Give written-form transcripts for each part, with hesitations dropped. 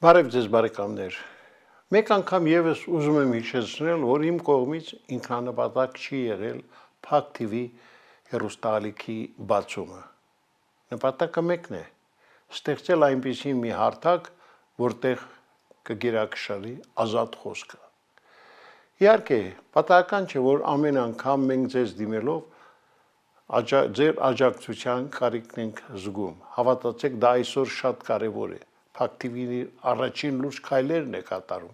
Բարև ձեզ բարեկամներ։ Մեկ անգամ եւս ուզում եմ հիշեցնել, որ իմ կողմից ինքնանպատակ չի եղել Փակ TV հեռուստաալիքի բացումը։ Նպատակը մեկն է՝ ստեղծել այնպիսի մի հարթակ, որտեղ կգերակշռի ազատ խոսքը։ Իհարկե, պատահական չէ, որ ամեն անգամ մենք ձեզ դիմելով ձեր աջակցության կարիքն ենք զգում։ Հավատացեք, դա այսօր շատ կարևոր է։ Փակ TV-ի առաջին լուրջ քայլերն է կատարում։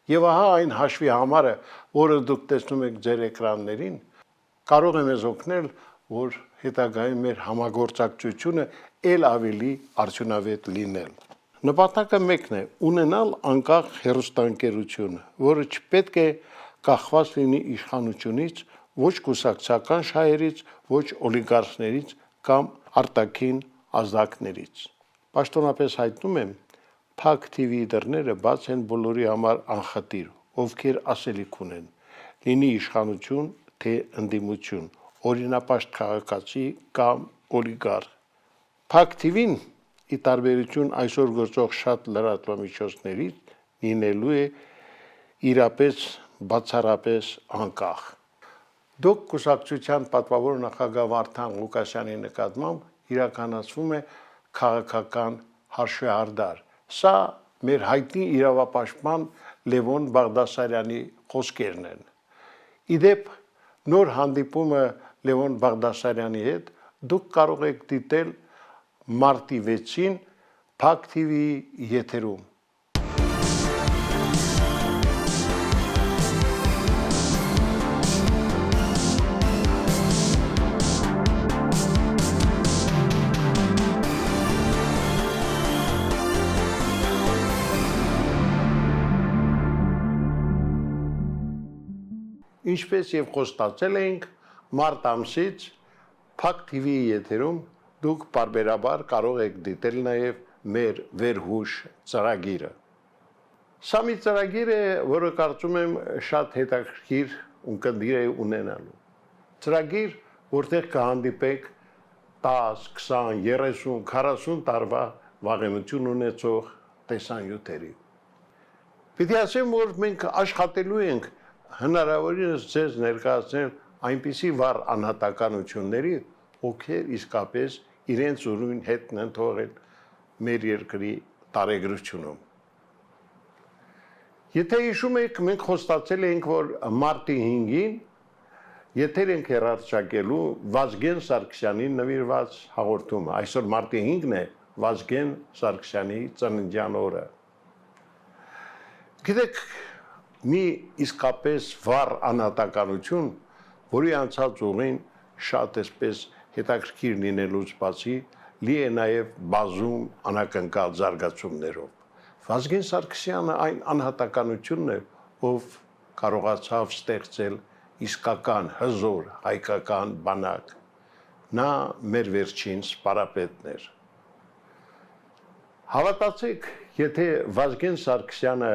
Եվ ահա այն հաշվի համարը, որը դուք տեսնում եք ձեր էկրաններին, կարող է մեզ օգնել, որ հետագայում մեր համագործակցությունը ել ավելի արդյունավետ լինել։ Նպատակը մեկն է՝ ունենալ անկախ հեռուստաընկերություն, որը չպետք է կախված լինի իշխանությունից, ոչ կուսակցական շահերից, ոչ օլիգարխներից կամ արտաքին ազդակներից։ Պաշտոնապես հայտնում եմ, Փակ TV-ի դռները բաց են բոլորի համար անխտիր, ովքեր ասելիք ունեն, լինի իշխանություն, թե ընդդիմություն, օրինապաշտ քաղաքացի կամ օլիգարխ։ Փակ TV-ն, ի տարբերություն այսօր գործող շատ լրատվամիջոցներից, լինելու է իրապես բացառապես անկախ։ Դուք կուսակցության պատվավոր նախագահ Վարդան Ղուկասյանի նկատմամբ իրականացվում է քաղաքական հաշվեհարդար։ Սա մեր հայտնի իրավապաշտպան Լևոն Բաղդասարյանի խոսքերն են։ Իդեպ նոր հանդիպումը Լևոն Բաղդասարյանի հետ դուք կարող եք դիտել մարտի 6-ին Փակ TV-ի եթերում։ Ինչպես եւ խոստացել էինք, մարտ ամսից Փակ TV-ի եթերում դուք բարբերաբար կարող եք դիտել նաեւ մեր վերհուշ ծրագիրը։ Սա մի ծրագիր է, որը կարծում եմ շատ հետաքրքիր ունկնդիր է ունենալու։ Ծրագիր, որտեղ կհանդիպեք 10, 20, 30, 40 տարվա վաղեմություն ունեցող տեսանյութերի։ Պիտի ասեմ, որ մենք աշխատելու ենք հնարավորինս ձեզ ներկայացնել այնպիսի վառ անհատականությունների, ովքեր իսկապես իրենց ուրույն հետն են թողել մեր երկրի տարեգրությունում։ Եթե հիշում եք, մենք խոստացել էինք, որ մարտի 5-ին եթեր ենք հեռարձակելու Վազգեն Սարգսյանին նվիրված հաղորդումը։ Այսօր մարտի 5-ն է Վազգեն Սարգսյանի ծննդյան օրը։ Գիտեք, մի իսկապես վառ անհատականություն, որի անցած ուղին շատ էսպես հետաքրքիր լինելուց բացի, լի է նաև բազում անակնկալ զարգացումներով։ Վազգեն Սարգսյանը այն անհատականությունն է, ով կարողացավ ստեղծել իսկական հզոր հայկական բանակ։ Նա մեր վերջին սպարապետն էր։ Հավատացեք, եթե Վազգեն Սարգսյանը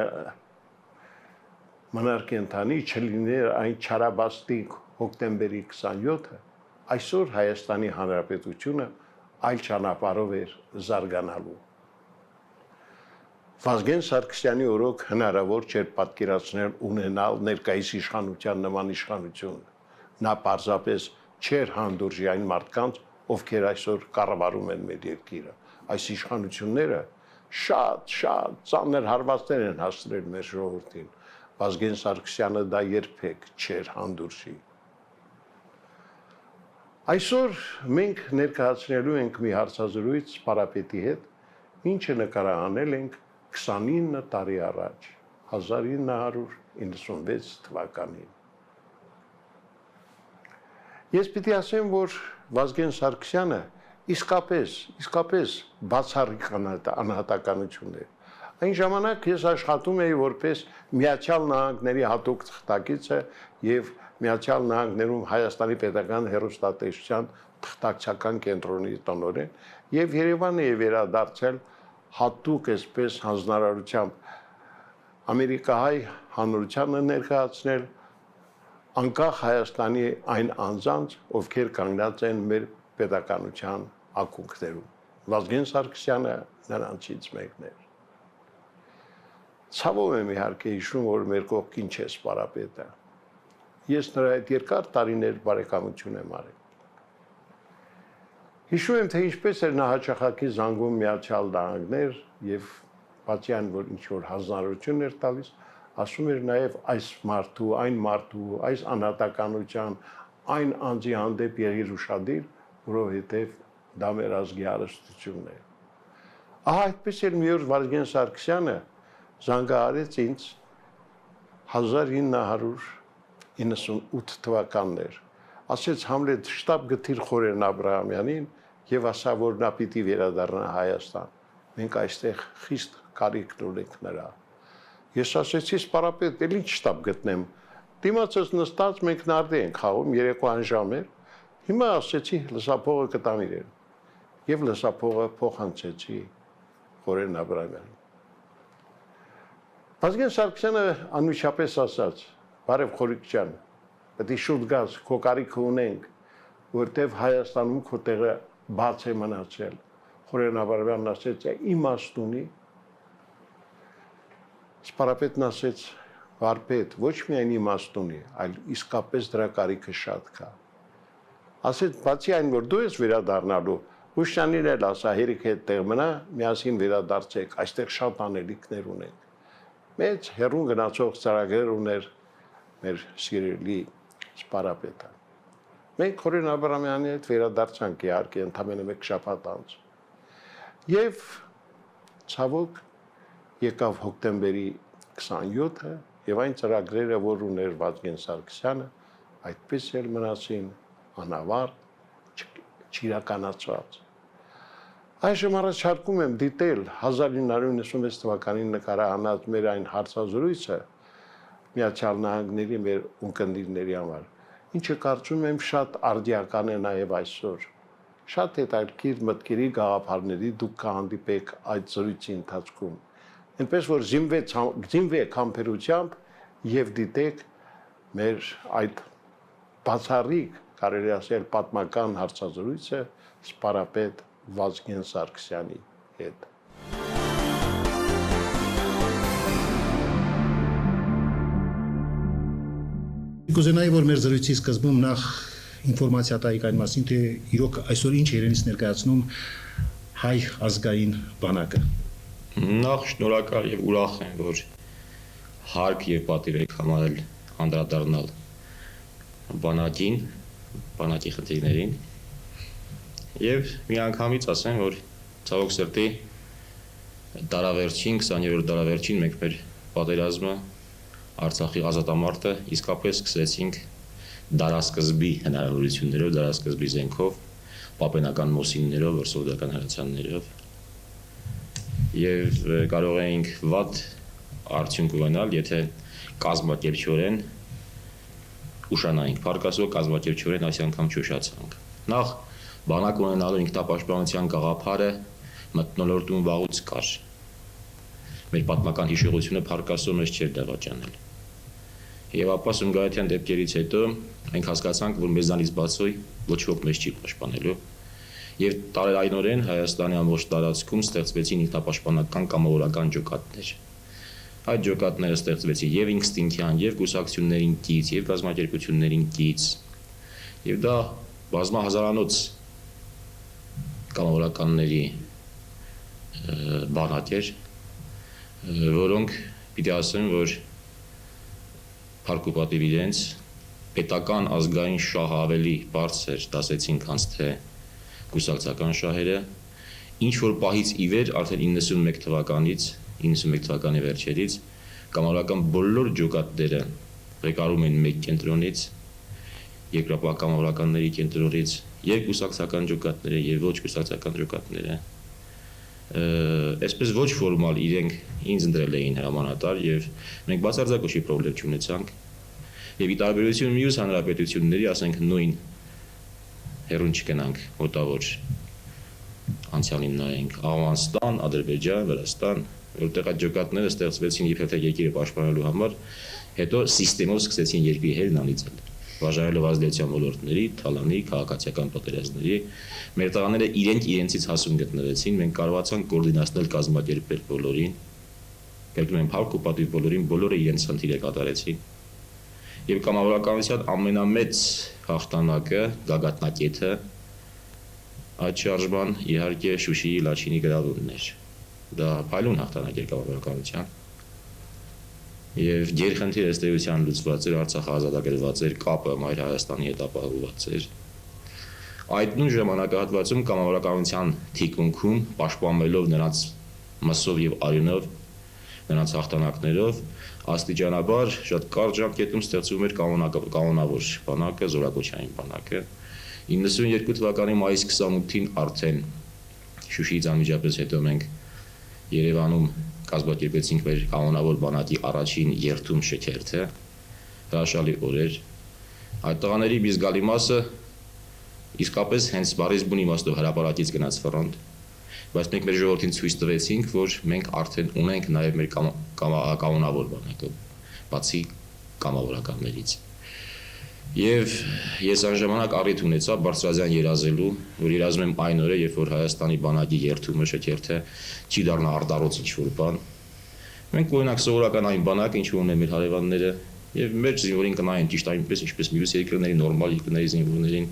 մնար կենթանի, չլիներ այն չարաբաստիկ հոկտեմբերի 27-ը, այսօր Հայաստանի Հանրապետությունը այլ ճանապարհով էր զարգանալու։ Վազգեն Սարգսյանի օրոք հնարավոր չէր պատկերացնել ունենալ ներկայիս իշխանության նման իշխանություն։ Նա պարզապես չէր հանդուրժի այն մարդկանց, ովքեր այսօր կառավարում են մեր երկիրը։ Այս իշխանությունները շատ ծանր հարվածներ են հասցրել մեր ժողովրդին։ Վազգեն Սարգսյանը դա երբեք չէր հանդուրժի։ Այսօր մենք ներկայացնելու ենք մի հարցազրույց Սպարապետի հետ, ինչը նկարահանել ենք 29 տարի առաջ, 1996 թվականին։ Ես պիտի ասեմ, որ Վազգեն Սարգսյանը իսկապես բացառիկ անհատականություն է։ Այն ժամանակ ես աշխատում էի որպես Միացյալ Նահանգների հատուկ թղթակիցը եւ Միացյալ Նահանգներում Հայաստանի Պետական Հեռուստատեսության թղթակցական կենտրոնի տնօրեն եւ Երևան էի վերադարձել հատուկ այսպես հանձնարարությամբ ամերիկահայ հանրությանը ներկայացնել անկախ Հայաստանի այն անձանց, ովքեր կանգնած են մեր պետականության ակունքներում։ Վազգեն Սարգսյանը նրանցից մեկն էր։ Ցավով եմ իհարկե հիշում, որ մեր կողքին չէ սպարապետը։ Ես նրա հետ երկար տարիներ բարեկամություն եմ արել։ Հիշում եմ, թե ինչպես էր նա հաճախակի զանգում Միացյալ Նահանգներ եւ բացի այն, որ ինչ որ հանձնարարություն էր տալիս, ասում էր նաեւ այս մարդու, այն մարդու, այս անհատականության, այն անձի հանդեպ եղիր ուշադիր, որովհետեւ դա մեր ազգի հարստությունն է։ Ահա այդպես էլ մի օր Վազգեն Սարգսյանը զանգահարեց ինձ 1998 թվականներ, ասեց Համլետ շտաբ գտիր Խորեն Աբրահամյանին եւ ասա, որ նա պիտի վերադառնա Հայաստան։ Մենք այստեղ խիստ կարիք ունենք նրա։ Ես ասեցի սպարապետ, էլ ինչ շտաբ գտնեմ։ Դիմացս նստած մենք նարդի ենք խաղում, երեկոյան ժամ էր։ Հիմա ասեցի լսափողը կտամ իրեն։ Եվ լսափողը փոխանցեցի Խորեն Աբրահամյանին։ Վազգեն Սարգսյանը անմիջապես ասաց. «Բարև Խորիկ ջան, պետք է շուտ գաս, քո կարիքը ունենք, որտեվ Հայաստանում քո տեղը բաց է մնացել»։ Խորեն Աբրահամյանն ասեց. «Իմաստ ունի»։ Սպարապետն ասեց. «Վարպետ, ոչ միայն իմաստ ունի, այլ իսկապես դրա կարիքը շատ կա»։ Ասեց. «Բացի այն, որ դու ես վերադառնալու, Հուշյանին էլ ասա, հերիք հետ տեղ մնա, միասին վերադարձեք, այստեղ շատ անելիքներ ունենք»։ Մեծ հեռուն գնացող ծրագրեր ուներ մեր սիրելի սպարապետը։ Մենք Խորեն Աբրահամյանի հետ վերադարձանք իհարկե ընդամենը մեկ շաբաթ անց։ Եվ ցավոք եկավ հոկտեմբերի 27-ը եւ այն ծրագրերը, որ ուներ Վազգեն Սարգսյանը, այդպես էլ մնացին անավարտ, չիրականացված։ Այժմ առաջարկում եմ դիտել 1996 թվականին նկարահանած մեր այն հարցազրույցը Միացյալ Նահանգների մեր ունկնդիրների համար, ինչը կարծում եմ շատ արդիական է նաև այսօր։ Շատ հետաքրքիր մտքերի գաղափարների դուք կհանդիպեք այդ զրույցի ընթացքում։ Այնպես որ զինվեք համբերությամբ եւ դիտեք մեր այդ բացառիկ, կարելի ասել, պատմական հարցազրույցը սպարապետ Վազգեն Սարգսյանի հետ։ Կուզենայի, որ մեր զրույցի սկզբում նախ ինֆորմացիա տայիք այն մասին, թե իրոք այսօր ինչ երենից ներկայացնում հայ ազգային բանակը։ Նախ շնորհակալ եւ ուրախ եմ, որ հարկ եւ պատիվ եք համարել անդրադառնալ բանակին, բանակի խնդիրներին։ Եվ մի անգամից ասեմ, որ ցավոք սրտի դարավերջին 20-րդ դարավերջին մենք մեր պատերազմը Արցախի ազատամարտը իսկապես սկսեցինք դարասկզբի հնարավորություններով, դարասկզբի զենքով, պապենական մոսիններով, որսորդական հրացաններով եւ կարող էինք վատ արդյունք ունենալ, եթե կազմակերպչորեն ուշանայինք, փառք կազմակերպչորեն այս անգամ չուշացանք։ Նախ բանակ ունենալու ինքնապաշտպանության գաղափարը մթնոլորտում վաղուց կար։ Մեր պատմական հիշողությունը փառք Աստծո մեզ չէր դավաճանել։ Եվ ապա Սումգայիթյան դեպքերից հետո մենք հասկացանք, որ մեզանից բացի ոչ ոք մեզ չի պաշտպանելու։ Եվ տարերայնորեն Հայաստանի ամբողջ տարածքում ստեղծվեցին ինքնապաշտպանական կամավորական ջոկատներ։ Այդ ջոկատները ստեղծվեցին եւ ինստինկտյան, եւ կուսակցություններին կից, եւ կազմակերպություններին կից։ Եվ դա բազմահազարանոց կամավորականների բանակ էր, որոնք պիտի ասեմ, որ փառք ու պատիվ իրենց պետական ազգային շահը ավելի բարձր դասեցին, քան թե կուսակցական շահերը, ինչ որ պահից ի վեր արդեն 91 թվականի վերջերից կամավորական բոլոր ջոկատները ղեկավարում են մեկ կենտրոնից, երկրապահ կամավորականների կենտրոնից, եւ կուսակցական ջոկատները եւ ոչ կուսակցական ջոկատները այսպես ոչ ֆորմալ իրենք ինձ ընտրել էին հրամանատար եւ մենք բացարձակ ոչի խնդրեմ չունեցանք եւ ի տարբերություն մյուս հանրապետությունների, ասենք նույն հերուն չգնանք մոտավոր անցյալին նայենք Աֆղանստան, Ադրբեջան, Վրաստան, որտեղ այդ ջոկատները ստեղծվեցին իբրև երկիրը պաշտպանելու համար, հետո սիստեմով սկսեցին երկրի հերն անիծել, վաժառելով ազդեցության ոլորտների, թալանի, քաղաքացիական պատերազմների, մեր տղաները իրենցից հասուն գտնվեցին, մենք կարողացանք կոորդինացնել, կազմակերպել բոլորին, Կերտում են փառք ու պատիվ բոլորին, բոլորը իրենց խնդիրը կատարեցին։ Եվ կամավորականության ամենամեծ հաղթանակը, գագաթնակետը այդ շարժման իհարկե Շուշիի Լաչինի գրավումն էր։ Դա փայլուն հաղթանակ էր կամավորականության։ Եվ գերխնդիրը ըստ էության լուծված էր, Արցախը ազատագրված էր, կապը Մայր Հայաստանի հետ ապահովված էր։ Այդ նույն ժամանակահատվածում կամավորականության թիկունքում, պաշտպանելով նրանց մսով եւ արյունով, նրանց հաղթանակներով, աստիճանաբար շատ կարճ ժամկետում ստեղծվում էր կանոնավոր բանակը, զորակոչային բանակը։ 92 թվականի մայիս 28-ին արդեն Շուշիից անմիջապես հետո մենք Երևանում կազմակերպեցինք մեր կանոնավոր բանակի առաջին երթում շքերթը, հրաշալի օրեր։ Այդ տղաների մի զգալի մասը իսկապես հենց բառից բուն իմաստով հրապարակից գնաց ֆրոնտ, բայց մենք մեր ժողովրդին ցույց տվեցինք, որ մենք արդեն ունենք նաև մեր կանոնավոր բանակը, բացի կամավորականներից։ Եվ ես այն ժամանակ առիթ ունեցա բարձրազյան երազելու, որ երազում եմ այն օրը, երբ որ Հայաստանի բանակի երթումը շքերթը չի դառնա արտառոց ինչ-որ բան։ Մենք օրինակ սովորական այն բանակը, ինչ որ ունեն մեր հարևանները, եւ մեր զինվորին կնայեն ճիշտ այնպես, ինչպես մյուս երկրների նորմալ երկրների զինվորներին։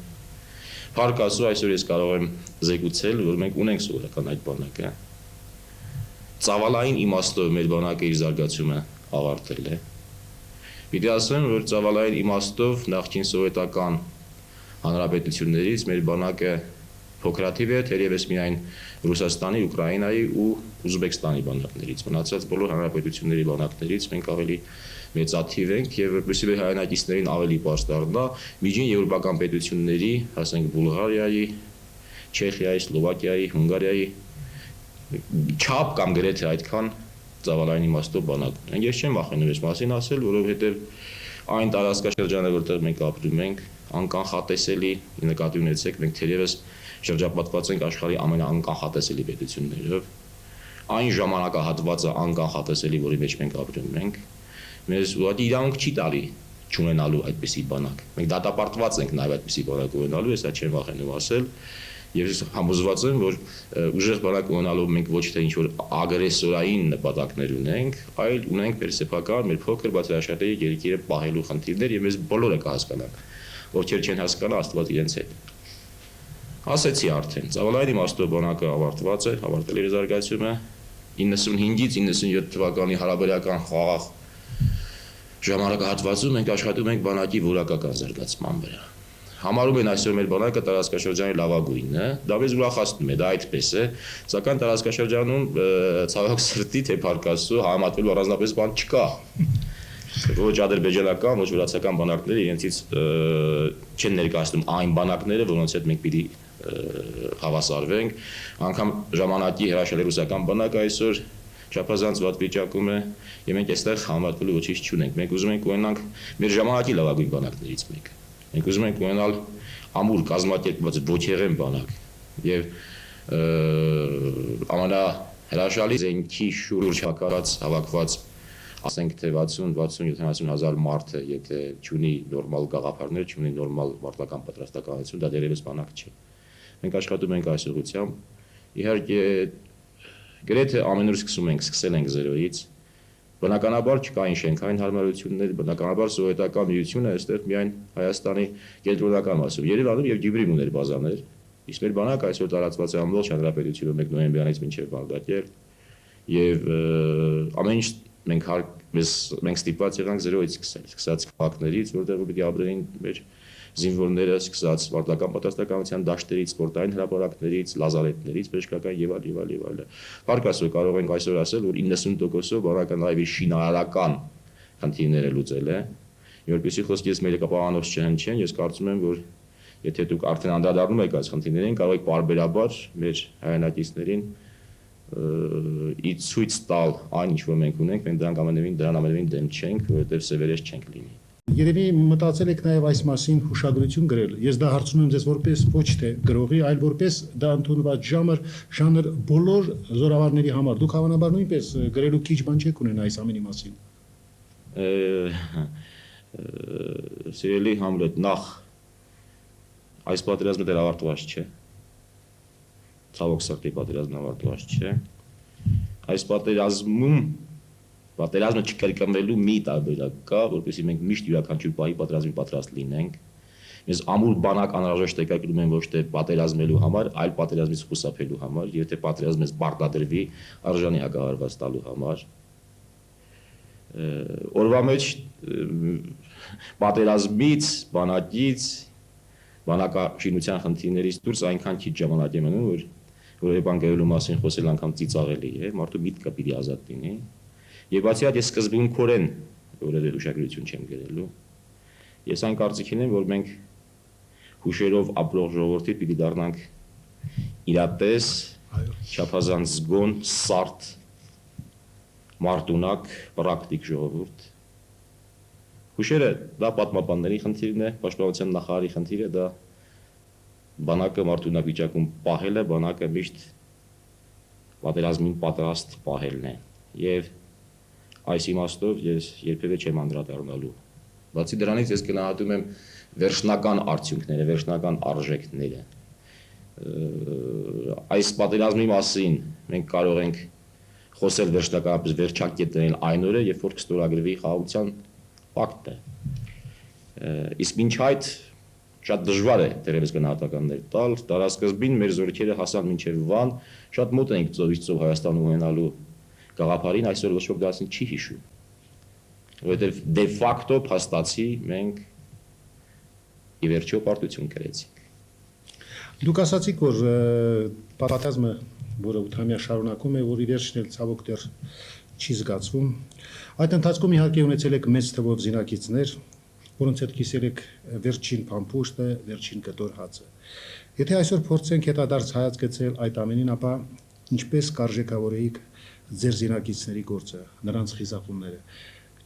Փառք Աստծո, այսօր ես կարող եմ զեկուցել, որ մենք ունենք սովորական այդ բանակը։ Ծավալային իմաստով մեր բանակը իր զարգացումը ավարտել է։ Պիտի ասեմ, որ ծավալային իմաստով նախկին սովետական հանրապետություններից մեր բանակը փոքրաթիվ է, թերևս միայն Ռուսաստանի, Ուկրաինայի ու Ուզբեկստանի բանակներից, մնացած բոլոր հանրապետությունների բանակներից մենք ավելի մեծաթիվ ենք եւ որպեսզի մեր հայրենակիցներին ավելի պարզ դառնա, միջին եվրոպական պետությունների, ասենք Բուլղարիայի, Չեխիայի, Սլովակիայի, Հունգարիայի չափ կամ գրեթե այդքան ծավալային իմաստով բանակ ունենք։ Ես չեմ վախենում այս մասին ասել, որովհետև այն տարածքաշրջանը, որտեղ մենք ապրում ենք, անկանխատեսելի, նկատի ունեցեք, մենք թերևս շրջապատված ենք աշխարհի ամենաանկանխատեսելի պետություններով։ Այն ժամանակահատվածը անկանխատեսելի, որի մեջ մենք ապրում ենք, մեզ ուղղակի իրավունք չի տալի չունենալու այդպիսի բանակ։ Մենք դատապարտված ենք նաև այդպիսի բանակ ունենալու, ես դա չեմ վախենում ասել։ Եվ ես համոզված եմ, որ ուժեղ բանակ ունենալով մենք ոչ թե ինչ-որ ագրեսորային նպատակներ ունենք, այլ ունենք մեր սեփական, մեր փոքր, բայց հրաշալի երկիրը պահելու խնդիրներ եւ մեզ բոլորը կհասկանան, ովքեր չեն հասկանա Աստված իրենց հետ։ Ասեցի արդեն, ծավալային իմաստով բանակը ավարտված է, ավարտել իր զարգացումը 95-ից 97 թվականի հարաբերական խաղաղ ժամանակահատվածում մենք աշխատում ենք բանակի որակական զարգացման վրա։ Համարում են այսօր մեր բանակը տարածքաշրջանի լավագույնը, դա մեզ ուրախացնում է, դա այդպես է, սակայն տարածքաշրջանում ցավոք սրտի թե փառք Աստծո համատելու առանձնապես բան չկա։ Ոչ ադրբեջանական, ոչ վրացական բանակները իրենցից չեն ներկայացնում այն բանակները, որոնց հետ մենք պիտի հավասարվենք, անգամ ժամանակի հրաշալի ռուսական բանակը այսօր չափազանց վատ վիճակում է, եւ մենք այստեղ համատելու ոչինչ չունենք։ Մենք ուզում ենք ունենանք մեր ժամանակի լավագույն բանակներից մեկը։ Մենք ուզում ենք ունենալ ամուր կազմակերպված ոչեղեն բանակ եւ ամենահրաշալի զենքի շուրջ հակարած հավաքված ասենք թե 60-70 հազար մարդը, եթե չունի նորմալ գաղափարներ, չունի նորմալ մարտական պատրաստականություն, դա դերևս բանակ չէ։ Մենք աշխատում ենք այս ուղղությամբ։ Իհարկե գրեթե ամեն օր սկսել ենք զերոյից։ Բնականաբար չկային շենքային հարմարություններ, բնականաբար սովետական միությունը այստեղ միայն Հայաստանի կենտրոնական մասում, Երևանում եւ Գյումրիում ուներ բազաներ, իսկ մեր բանակը այսօր տարածված է ամբողջ հանրապետությունում, մեկ նոյեմբերից մինչեւ Բաղդադեր, եւ ամեն ինչ մենք ստիպված եղանք զերոյից սկսած քաղաքներից, որտեղ պիտի ապրեին մեր զինվորները, սկսած մարտական պատրաստականության դաշտերից, սպորտային հրապարակներից, լազարետներից, բժշկական եւ այլ։ Փառք Աստծո, կարող ենք այսօր ասել, որ 90%-ով բանակը նաեւ իր շինարարական խնդիրները լուծել է։ Որպեսզի խոսքից մեր կապահանոց չհնչեն, ես կարծում եմ, որ եթե դուք արդեն անդրադառնում եք այս խնդիրներին, կարող եք պարբերաբար մեր հայրենակիցներին ցույց տալ այն, ինչ որ մենք ունենք, մենք դրան ամենևին դեմ չենք, որովհետեւ սևերես չենք լինի։ Երևի մտածել եք նաև այս մասին հուշագրություն գրել։ Ես դա հարցնում եմ ձեզ որպես ոչ թե գրողի, այլ որպես դա ընդունված ժանր բոլոր զորավարների համար։ Դուք հավանաբար նույնպես գրելու քիչ բան չեք ունենա այս ամենի մասին։ Սիրելի Համլետ, նախ այս պատերազմը դեռ ավարտված չէ։ Ցավոք սրտի պատերազմն ավարտված չէ։ Այս պատերազմում Պատերազմը չկրկնվելու մի տարբերակ կա, որպեսզի մենք միշտ յուրաքանչյուր պահի պատերազմի պատրաստ լինենք։ Ես ամուր բանակ անհրաժեշտ եկակրում եմ ոչ թե պատերազմելու համար, այլ պատերազմից խուսափելու համար, եւ թե պատերազմից բարտադրվի արժանի հակահարված տալու համար։ Օրվա մեջ պատերազմից, բանակից, բանակաշինության խնդիրներից դուրս այնքան քիչ ժամանակ եմ մնում, որ որևէ բան գրելու մասին խոսել անգամ ծիծաղելի է, մարդու միտքը պիտի ազատ լինի։ Եվ բացի այդ ես սկզբունքորեն որևէ հուշագրություն չեմ գրելու։ Ես այն կարծիքին եմ, որ մենք հուշերով ապրող ժողովրդի պիտի դառնանք իրատես, չափազանց զգոն, սարդ, մարտունակ, պրակտիկ ժողովուրդ։ Հուշերը դա պատմաբանների խնդիրն է, պաշտպանության նախարարի խնդիրը դա բանակը մարտունակ վիճակում պահելը, բանակը միշտ պատերազմին պատրաստ պահելն է։ Եվ այս իմաստով ես երբևէ չեմ անդրադառնալու։ Բացի դրանից ես գնահատում եմ վերջնական արդյունքները, վերջնական արժեքները։ Այս պատերազմի մասին մենք կարող ենք խոսել վերջնականապես վերջակետներին այն օրը, երբ որ կստորագրվի խաղաղության պակտը։ Իսկ մինչ այդ շատ դժվար է դերևս գնահատականներ տալ, դարաշրջին մեր զորքերը հասան մինչև Վան, շատ մոտ ենք ծովից ծով Հայաստանում ունենալու գաղափարին, այսօր ոչ ոք դասին չի հիշում։ Որովհետև դե ֆակտո փաստացի մենք ի վերջո պարտություն կրեցինք։ Դուք ասացիք, որ պատերազմը, որը 8-ամյա շարունակում է, որ ի վերջն էլ ցավոք դեռ չի զգացվում։ Այդ ընթացքում իհարկե ունեցել եք մեծ թվով զինակիցներ, որոնց հետ կիսել եք վերջին փամփուշտը, վերջին կտոր հացը։ Եթե այսօր փորձենք հետադարձ հայացք գցել այդ ամենին, ապա ինչպես կարժեքավորեիք ձեր զինակիցների գործը, նրանց խիզախումները,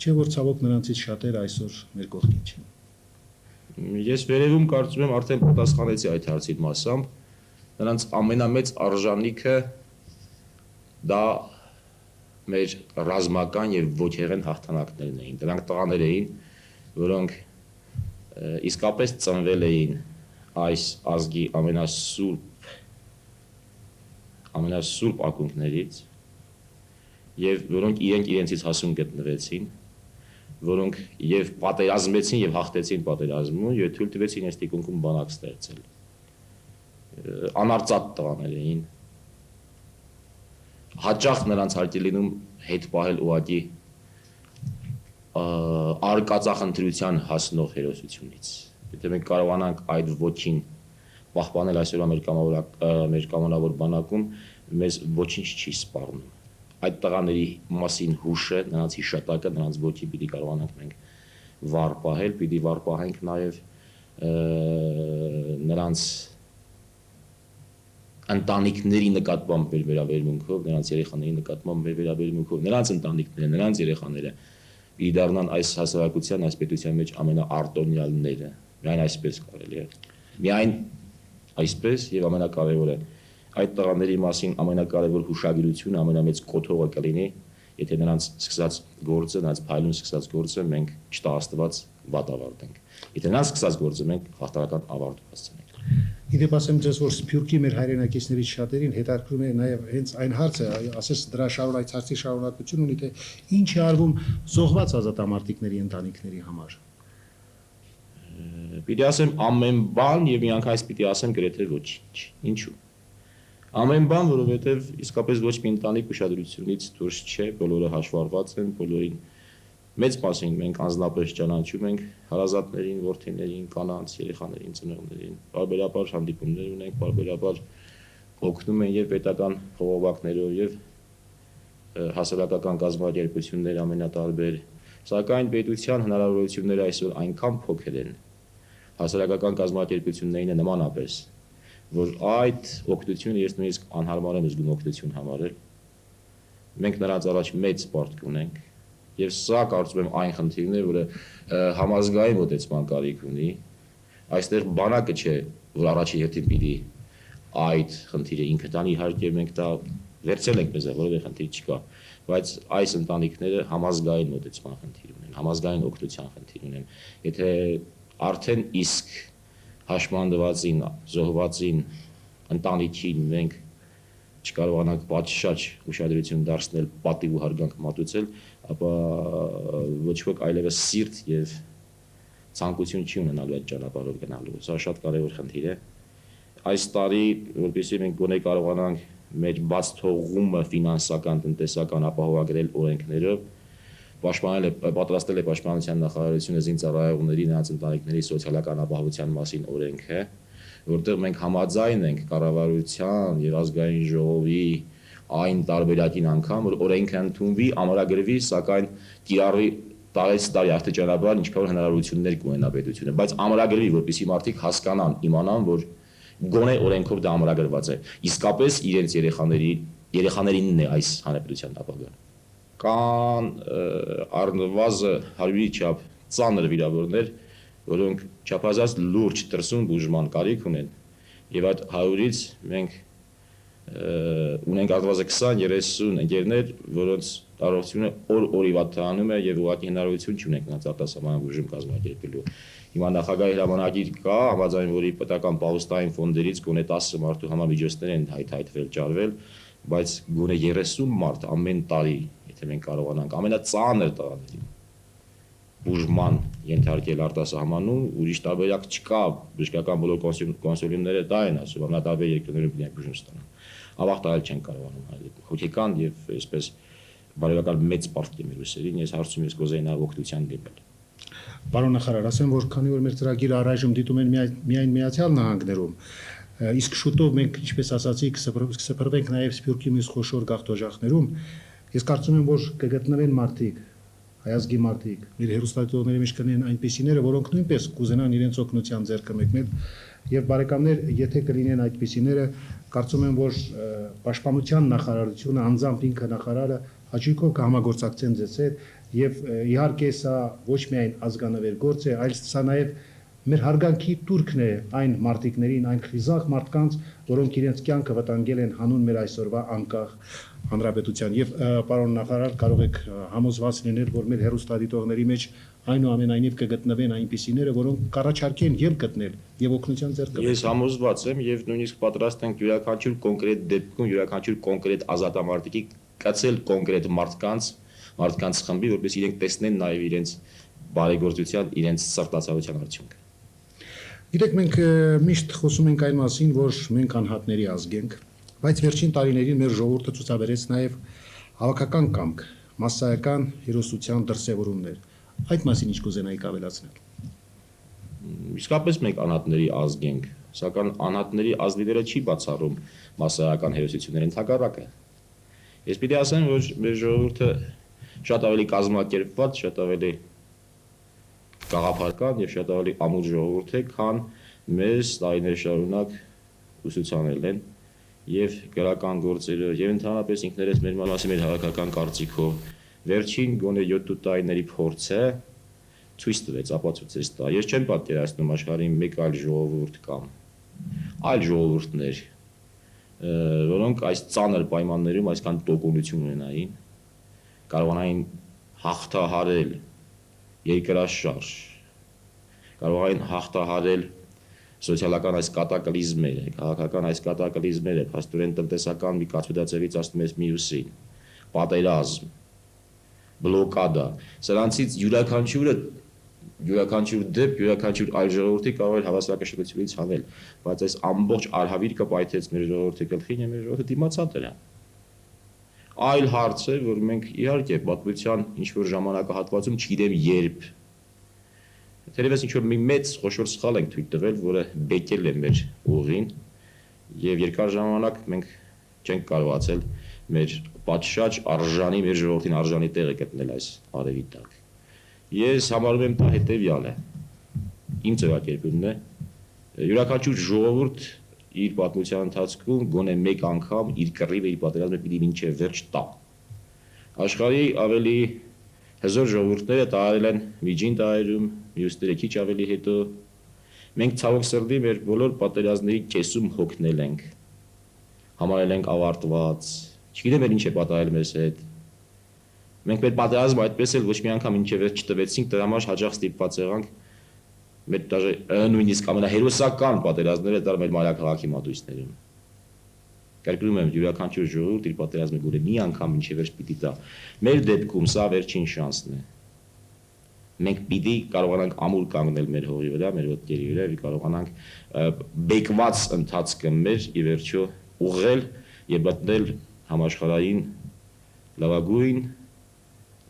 չէ՞ որ ցավոք նրանցից շատերը այսօր մեր կողքին չեն։ Ես վերևում կարծում եմ արդեն պատասխանեցի այդ հարցի մասամբ, նրանց ամենամեծ արժանիքը դա մեր ռազմական եւ ոչեղեն հաղթանակներն էին։ Դրանք տղաներ էին, որոնք իսկապես ծնվել էին այս ազգի ամենասուրբ ակունքներից եւ որոնք իրենցից հասուն գտնվեցին, որոնք եւ պատերազմեցին եւ հաղթեցին պատերազմում եւ թույլ տվեցին այս տիկունքում բանակ ստեղծել։ Անարծատ տղաներ էին։ Հաճախ նրանց հարկ է լինում հետ պահել ուղղակի արկածախնդրության հասնող հերոսությունից։ Եթե մենք կարողանանք այդ ոչին պահպանել այսօր մեր կամոնավոր բանակում, մեզ ոչինչ չի սպառնում։ Այդ տղաների մասին հուշը, նրանց հիշատակը, նրանց ոգի պիտի կարողանանք մենք վառ պահել, պիտի վառ պահենք նաև նրանց ընտանիքների նկատմամբ մեր վերաբերմունքով, նրանց երեխաների նկատմամբ մեր վերաբերմունքով, նրանց ընտանիքները, նրանց երեխաները պիտի դառնան այս հասարակության, այս պետության մեջ ամենաարտոնյալները, միայն այսպես կարելի է։ Միայն այսպես եւ ամենակարևորը այդ տղաների մասին ամենակարևոր հուշագրությունը, ամենամեծ կոթողը կլինի, եթե նրանց սկսած գործը, նրանց փայլուն սկսած գործը մենք չտաղաստված վատ ավարտենք։ Եթե նրանց սկսած գործը մենք հաղթական ավարտ հասցնենք։ Իդեպ ասեմ ձեզ, որ Սփյուռքի մեր հայրենակիցներից շատերին հետաքրքրում է նաև հենց այն հարցը, ասես դրա շարունակ հարցի շարունակություն ունի, թե ինչ է արվում զոհված ազատամարտիկների ընտանիքների համար։ Պիտի ասեմ ամեն բան եւ միանգամից պիտի ասեմ գրեթե ոչինչ։ Ինչու՞։ Ամեն բան, որովհետև իսկապես ոչ մի ընտանիք ուշադրությունից դուրս չէ, բոլորը հաշվառված են, բոլորին մեծ մասին մենք անձնապես ճանաչում ենք հարազատներին, որդիներին, կանանց, երեխաներին, ծնողներին, բարբերաբար հանդիպումներ ունենք, բարբերաբար օգնում են եւ պետական խողովակներով եւ հասարակական կազմակերպություններ ամենատարբեր, սակայն պետության հնարավորությունները այսօր այնքան փոքր են հասարակական կազմակերպություններին նմանապես, որ այդ օգնությունը ես նույնիսկ անհարմար եմ զգում օգնություն համարել։ Մենք նրանց առաջ մեծ պարտք ունենք եւ սա կարծում եմ այն խնդիրն է, որը համազգային մոտեցման կարիք ունի։ Այստեղ բանակը չէ, որ առաջի հերթին պիտի այդ խնդիրը ինքը տանի, իհարկե մենք դա վերցել ենք մեզ, որովհետեւ խնդիր չկա, բայց այս ընտանիքները համազգային մոտեցման խնդիր ունեն, համազգային օգնության խնդիր ունեն։ Եթե արդեն իսկ հաշմանդվածին, զոհվածին, ընտանիքին մենք չկարողանանք պատշաճ ուշադրություն դարձնել, պատիվ ու հարգանք մատուցել, ապա ոչ ոք այլևս սիրտ եւ ցանկություն չի ունենալու այդ ճանապարհով գնալու։ Սա շատ կարևոր խնդիր է։ Այս տարի, որպեսզի մենք գոնե կարողանանք մեր բաց թողումը ֆինանսական, տնտեսական ապահովագրել օրենքներով, պատրաստել է Պաշտպանության նախարարությունը զինծառայողների, նրանց ընտանիքների սոցիալական ապահովության մասին օրենքը, որտեղ մենք համաձայն ենք կառավարության եւ ազգային ժողովի այն տարբերակին անգամ, որ օրենքը ընդունվի, ամրագրվի, սակայն կիրառվի տարի աստիճանաբար ինչքան հնարավորություններ կունենա պետությունը, բայց ամրագրվի, որպեսզի մարդիկ հասկանան, իմանան, որ գոնե օրենքով դա ամրագրված է։ Իսկապես իրենց երեխաներինն է այս հանրապետության ապագան։ Կան առնվազն 100-ի չափ ծանր վիրավորներ, որոնք չափազանց լուրջ տրսուն բուժման կարիք ունեն, եւ այդ 100-ից մենք ունենք առնվազն 20-30 ընկերներ, որոնց առողջությունը օր-օրի վատանում է եւ ուղղակի հնարավորություն չունենք նրանց արտասահմանյան բուժում կազմակերպելու։ Հիմա նախագահի հրամանագիր կա, համաձայն որի պետական պահոստային ֆոնդերից գոնե 10 մարդու համար միջոցներ են հայթայթվել, ճարվել, բայց գոնե 30 մարդ ամեն տարի, եթե մենք կարողանանք ամենածանր տղաներին բուժման ենթարկել արտասահմանում, ուրիշ տարբերակ չկա, բժշկական բոլոր կոնսուլյումները դա են ասում, ամենատարբեր երկրներում դրանք բուժում ստանան։ Ավաղտալ չեն կարողանում հոգեկան եւ այսպես բարոյական մեծ պարտքի մեր ուսերին, ես հարցում ես կոզեի նա օգնության դիմել։ Պարոն նախարար, ասեմ, որ քանի որ մեր ծրագիրը առայժմ դիտում են միայն Միացյալ Նահանգներում, իսկ շուտով մենք, ինչպես ասացի, կսփռվենք նաեւ Սփյուռքի մյուս խոշոր գաղթօջախներում, ես կարծում եմ, որ կգտնվեն մարդիկ, հայազգի մարդիկ, մեր հերոստատողների մեջ կլինեն այնպիսիները, որոնք նույնպես կուզենան իրենց օգնության ձեռքը մեկնել, եւ բարեկամներ, եթե կլինեն այդպիսիները, կարծում եմ, որ Պաշտպանության նախարարությունը, անձամբ ինքը նախարարը հաճույքով կհամագործակցեն ձեզ հետ եւ իհարկե սա ոչ միայն ազգանվեր գործ է, այլ սա նաեւ մեր հարգանքի տուրքն է այն մարտիկներին, այն խիզախ մարդկանց, որոնք իրենց կյանքը վտանգել են հանուն մեր այսօրվա անկախ հանրապետության եւ պարոն նախարար կարող եք համոզված լինել, որ մեր հերոստատիտողների մեջ այնուամենայնիվ կգտնվեն այնպիսիները, որոնք կառաջարկեն եւ գտնել եւ օգնության ձեռք Ես համոզված եմ եւ նույնիսկ պատրաստ ենք յուրաքանչյուր կոնկրետ դեպքում, յուրաքանչյուր կոնկրետ ազատամարտիկի կացել կոնկրետ մարդկանց խմբի, որպես իրենք տեսնեն նաեւ իրենց բարեգործության, իրենց սրտացավության արդյունքը։ Գիտեք, մենք միշտ խոսում ենք այն մասին, որ մենք անհատների ազգ ենք, բայց վերջին տարիներին մեր ժողովուրդը ցուցաբերեց նաեւ հավաքական կամք, մասսայական հերոսության դրսևորումներ։ Այդ մասին ինչ կուզենայիք ավելացնել։ Իսկապես մենք անհատների ազգ ենք, սակայն անհատների ազգերը չի բացառում մասսայական հերոսությունները, ընդհակառակը։ Ես պիտի ասեմ, որ մեր ժողովուրդը շատ ավելի կազմակերպված, շատ ավելի գաղափարական եւ շատ ավելի ամուր ժողովուրդ է, քան մեզ տարիներ շարունակ ուսուցանել են եւ գրական գործերով եւ ընդհանրապես ինքներս մեր մասին մեր հավաքական կարծիքով վերջին գոնե 7 տարիների փորձը ցույց տվեց, ապացուցեց դա։ Ես չեմ պատկերացնում աշխարհի մեկ այլ ժողովուրդ կամ այլ ժողովուրդներ, որոնք այս ծանր պայմաններում այսքան տոկունություն ունենային, կարողանային հաղթահարել երկրաշարժ, կարողային հաղթահարել սոցիալական այս կատակլիզմերը, քաղաքական այս կատակլիզմերը, փաստորեն տնտեսական մի կաթուդացերից ասում ես մյուսին, պատերազմ, բլոկադա, սրանցից յուրաքանչյուր դեպք, յուրաքանչյուր այլ ժողովրդի կարող է հավասարակշռությունից հանել, բայց այս ամբողջ արհավիրքը պայթեց մեր ժողովրդի գլխին եւ մեր ժողովուրդը դիմացավ դրան։ Այլ հարց է, որ մենք իհարկե պատմության ինչ-որ ժամանակահատվածում չգիտեմ երբ թերևս ինչ-որ մի մեծ խոշոր սխալ ենք թույլ տվել, որը բեկել է մեր ուղին եւ երկար ժամանակ մենք չենք կարողացել մեր պատշաճ արժանի, մեր ժողովրդին արժանի տեղը գտնել այս արևի տակ։ Ես համարում եմ դա հետեւյալը։ Իմ ձևակերպումն է, յուրաքանչյուր ժողովուրդ իր պատմության ընթացքում գոնե մեկ անգամ իր կռիվը, իր պատերազմը պիտի մինչև վերջ տա։ Աշխարհի ավելի հզոր ժողովուրդները տարել են միջին տարերում, մյուսները քիչ ավելի հետո։ Մենք ցավոք սրտի մեր բոլոր պատերազմների կեսում հոգնել ենք։ Համարել ենք ավարտված։ Չգիտեմ ինչ է պատահել մեզ հետ։ Մենք մեր պատերազմը այդպես էլ ոչ մի անգամ մինչև վերջ չտվեցինք, դրա համար հաջող ստիպված եղանք մեր դաժե նույնիսկ ամենահերոսական պատերազմները դար մեր մայրաքաղաքի մատույցներում։ Կրկնում եմ, յուրաքանչյուր ժողովուրդ իր պատերազմի գորը մի անգամ ինչի վերջ պիտի տա։ Մեր դեպքում սա վերջին շանսն է։ Մենք պիտի կարողանանք ամուր կանգնել մեր հողի վրա, մեր ոտքերի վրա եւ կարողանանք բեկված ընթացքը մեր ի վերջո ուղղել եւ մտնել համաշխարհային լավագույն